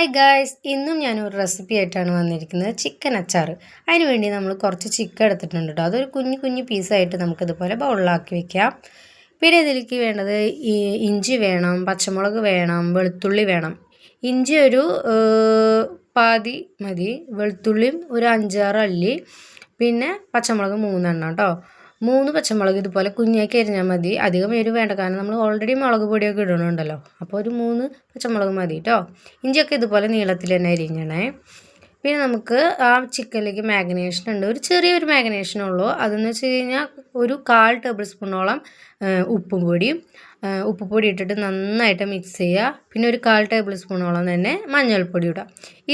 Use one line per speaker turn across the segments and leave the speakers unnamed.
Hi guys, ഇന്നും ഞാനൊരു recipe ആയിട്ടാണ് വന്നിരിക്കുന്നത്. ചിക്കൻ അച്ചാർ. അതിന് വേണ്ടി നമ്മൾ കുറച്ച് ചിക്കൻ എടുത്തിട്ടുണ്ട് കേട്ടോ. അതൊരു കുഞ്ഞു കുഞ്ഞു പീസായിട്ട് നമുക്കിതുപോലെ ബൗളിലാക്കി വെക്കാം. പിന്നെ ഇതിലേക്ക് വേണ്ടത് ഇഞ്ചി വേണം, പച്ചമുളക് വേണം, വെളുത്തുള്ളി വേണം. ഇഞ്ചി ഒരു പാതി മതി, വെളുത്തുള്ളിയും ഒരു 5-6 അല്ലി, പിന്നെ പച്ചമുളക് 3 കേട്ടോ. 3 പച്ചമുളക് ഇതുപോലെ കുഞ്ഞാക്കി അരിഞ്ഞാൽ മതി. അധികം എരിവ് വേണ്ട, കാരണം നമ്മൾ ഓൾറെഡി മുളക് പൊടിയൊക്കെ ഇടണുണ്ടല്ലോ. അപ്പോൾ ഒരു 3 പച്ചമുളക് മതി കേട്ടോ. ഇഞ്ചിയൊക്കെ ഇതുപോലെ നീളത്തിൽ തന്നെ അരിഞ്ഞണേ. പിന്നെ നമുക്ക് ആ ചിക്കനിലേക്ക് മാഗ്നേഷൻ ഉണ്ട്. ഒരു ചെറിയൊരു മാഗ്നേഷനുള്ളൂ. അതെന്ന് വെച്ച് കഴിഞ്ഞാൽ ഒരു 1/4 ടേബിൾ സ്പൂണോളം ഉപ്പ് പൊടി ഇട്ടിട്ട് നന്നായിട്ട് മിക്സ് ചെയ്യുക. പിന്നെ ഒരു 1/4 ടേബിൾ സ്പൂണോളം തന്നെ മഞ്ഞൾപ്പൊടി ഇടുക.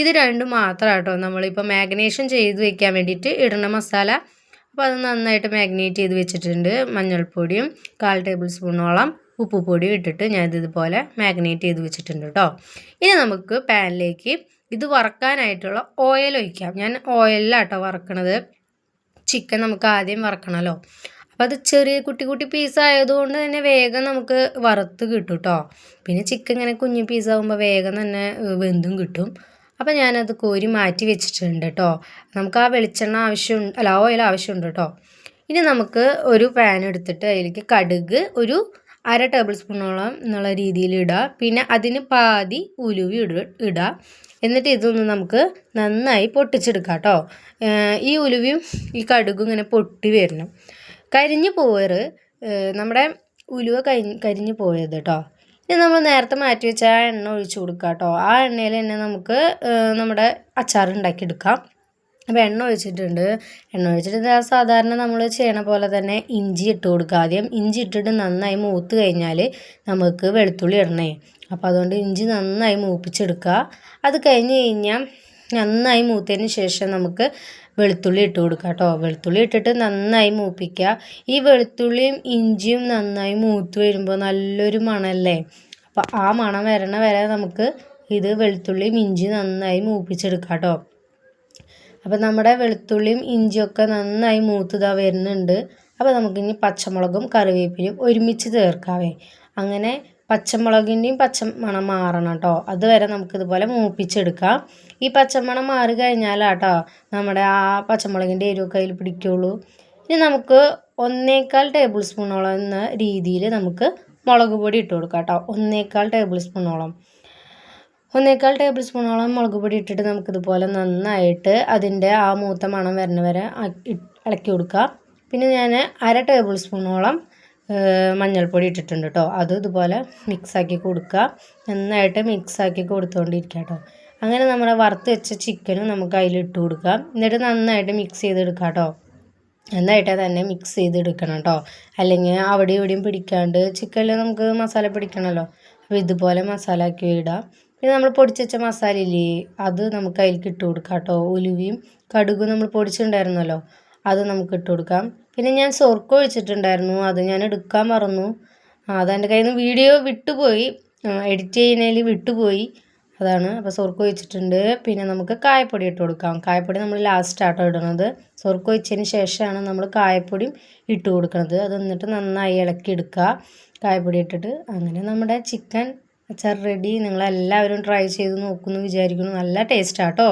ഇത് രണ്ടും മാത്രം കേട്ടോ നമ്മളിപ്പോൾ മാഗ്നേഷൻ ചെയ്ത് വെക്കാൻ വേണ്ടിയിട്ട് ഇടുന്ന മസാല. അപ്പോൾ അത് നന്നായിട്ട് മാഗ്നേറ്റ് ചെയ്ത് വെച്ചിട്ടുണ്ട്. മഞ്ഞൾപ്പൊടിയും 1/4 ടേബിൾ സ്പൂണോളം ഉപ്പ് പൊടിയും ഇട്ടിട്ട് ഞാനിതുപോലെ മാഗ്നേറ്റ് ചെയ്ത് വെച്ചിട്ടുണ്ട് കേട്ടോ. ഇനി നമുക്ക് പാനിലേക്ക് ഇത് വറക്കാനായിട്ടുള്ള ഓയിൽ ഒഴിക്കാം. ഞാൻ ഓയിലാട്ടോ വറക്കണത്. ചിക്കൻ നമുക്ക് ആദ്യം വറക്കണമല്ലോ. അപ്പോൾ അത് ചെറിയ കുട്ടി പീസ് ആയതുകൊണ്ട് തന്നെ വേഗം നമുക്ക് വറുത്ത് കിട്ടും കേട്ടോ. പിന്നെ ചിക്കൻ ഇങ്ങനെ കുഞ്ഞു പീസാകുമ്പോൾ വേഗം തന്നെ വെന്തും കിട്ടും. അപ്പോൾ ഞാനത് കോരി മാറ്റി വെച്ചിട്ടുണ്ട് കേട്ടോ. നമുക്ക് ആ വെളിച്ചെണ്ണ ഓയിൽ ആവശ്യമുണ്ട് കേട്ടോ. ഇനി നമുക്ക് ഒരു പാൻ എടുത്തിട്ട് അതിലേക്ക് കടുക് ഒരു 1/2 ടേബിൾ സ്പൂണോളം എന്നുള്ള രീതിയിൽ ഇടുക. പിന്നെ അതിന് പാതി ഉലുവി ഇടുക. എന്നിട്ട് ഇതൊന്ന് നമുക്ക് നന്നായി പൊട്ടിച്ചെടുക്കാം കേട്ടോ. ഈ ഉലുവയും ഈ കടുകും ഇങ്ങനെ പൊട്ടി വരണം. കരിഞ്ഞു പോയറ് നമ്മുടെ ഉലുവ കരിഞ്ഞു പോയത് കേട്ടോ. ഇനി നമ്മൾ നേരത്തെ മാറ്റി വെച്ച ആ എണ്ണ ഒഴിച്ച് കൊടുക്കുക കേട്ടോ. ആ എണ്ണയിൽ തന്നെ നമുക്ക് നമ്മുടെ അച്ചാർ ഉണ്ടാക്കിയെടുക്കാം. അപ്പോൾ എണ്ണ ഒഴിച്ചിട്ട് സാധാരണ നമ്മൾ ചെയ്യണ പോലെ തന്നെ ഇഞ്ചി ഇട്ട് കൊടുക്കുക. ആദ്യം ഇഞ്ചി ഇട്ടിട്ട് നന്നായി മൂത്ത് കഴിഞ്ഞാൽ നമുക്ക് വെളുത്തുള്ളി ഇടണേ. അപ്പോൾ അതുകൊണ്ട് ഇഞ്ചി നന്നായി മൂപ്പിച്ചെടുക്കുക. അത് കഴിഞ്ഞ് കഴിഞ്ഞാൽ നന്നായി മൂത്തതിന് ശേഷം നമുക്ക് വെളുത്തുള്ളി ഇട്ട് കൊടുക്കുക കേട്ടോ. വെളുത്തുള്ളി ഇട്ടിട്ട് നന്നായി മൂപ്പിക്കുക. ഈ വെളുത്തുള്ളിയും ഇഞ്ചിയും നന്നായി മൂത്ത് വരുമ്പോൾ നല്ലൊരു മണമല്ലേ. അപ്പോൾ ആ മണം വരണ വരെ നമുക്ക് ഇത് വെളുത്തുള്ളിയും ഇഞ്ചി നന്നായി മൂപ്പിച്ചെടുക്കാം കേട്ടോ. അപ്പോൾ നമ്മുടെ വെളുത്തുള്ളിയും ഇഞ്ചിയൊക്കെ നന്നായി മൂത്തതാ വരുന്നുണ്ട്. അപ്പോൾ നമുക്കിനി പച്ചമുളകും കറിവേപ്പിലയും ഒരുമിച്ച് ചേർക്കാവേ. അങ്ങനെ പച്ചമുളകിൻ്റെയും പച്ചമണം മാറണം കേട്ടോ. അതുവരെ നമുക്കിതുപോലെ മൂപ്പിച്ചെടുക്കാം. ഈ പച്ചമണം മാറി കഴിഞ്ഞാലാട്ടോ നമ്മുടെ ആ പച്ചമുളകിൻ്റെ എരിവൊക്കെ അതിൽ പിടിക്കുള്ളൂ. ഇനി നമുക്ക് 1/4 ടേബിൾ സ്പൂണോളം എന്ന രീതിയിൽ നമുക്ക് മുളക് പൊടി ഇട്ട് കൊടുക്കാം കേട്ടോ. 1/4 ടേബിൾ സ്പൂണോളം മുളക് പൊടി ഇട്ടിട്ട് നമുക്കിതുപോലെ നന്നായിട്ട് അതിൻ്റെ ആ മൂത്ത മണം വരുന്ന വരെ ഇളക്കി കൊടുക്കുക. പിന്നെ ഞാൻ 1/2 ടേബിൾ സ്പൂണോളം മഞ്ഞൾപ്പൊടി ഇട്ടിട്ടുണ്ട് കേട്ടോ. അത് ഇതുപോലെ മിക്സാക്കി കൊടുക്കുക. നന്നായിട്ട് മിക്സാക്കി കൊടുത്തുകൊണ്ടിരിക്കുക കേട്ടോ. അങ്ങനെ നമ്മുടെ വറുത്ത് വെച്ച ചിക്കനും നമുക്ക് അതിലിട്ട് കൊടുക്കുക. എന്നിട്ട് നന്നായിട്ട് മിക്സ് ചെയ്തെടുക്കുക കേട്ടോ. നന്നായിട്ട് തന്നെ മിക്സ് ചെയ്തെടുക്കണം കേട്ടോ. അല്ലെങ്കിൽ അവിടെയും ഇവിടെയും പിടിക്കാണ്ട് ചിക്കനിൽ നമുക്ക് മസാല പിടിക്കണമല്ലോ. അപ്പോൾ ഇതുപോലെ മസാല ആക്കി ഇടാം. പിന്നെ നമ്മൾ പൊടിച്ച് വെച്ച മസാല ഇല്ലേ, അത് നമുക്ക് അതിലേക്ക് ഇട്ട് കൊടുക്കാം കേട്ടോ. ഉലുവയും കടുകും നമ്മൾ പൊടിച്ചിട്ടുണ്ടായിരുന്നല്ലോ, അത് നമുക്ക് ഇട്ട് കൊടുക്കാം. പിന്നെ ഞാൻ സോർക്ക് ഒഴിച്ചിട്ടുണ്ടായിരുന്നു, അത് ഞാൻ എടുക്കാൻ മറന്നു. അതെൻ്റെ കയ്യിൽ നിന്ന് വീഡിയോ വിട്ടുപോയി, എഡിറ്റ് ചെയ്യുന്നതിൽ വിട്ടുപോയി, അതാണ്. അപ്പോൾ സോർക്ക് ഒഴിച്ചിട്ടുണ്ട്. പിന്നെ നമുക്ക് കായപ്പൊടി ഇട്ട് കൊടുക്കാം. കായപ്പൊടി നമ്മൾ ലാസ്റ്റാട്ടോ ഇടുന്നത്. സോർക്ക് ഒഴിച്ചതിന് ശേഷമാണ് നമ്മൾ കായപ്പൊടിയും ഇട്ട് കൊടുക്കുന്നത്. അത് എന്നിട്ട് നന്നായി ഇളക്കി എടുക്കുക കായപ്പൊടി ഇട്ടിട്ട്. അങ്ങനെ നമ്മുടെ ചിക്കൻ അച്ചാർ റെഡി. നിങ്ങളെല്ലാവരും ട്രൈ ചെയ്ത് നോക്കുമെന്ന് വിചാരിക്കുന്നു. നല്ല ടേസ്റ്റാട്ടോ.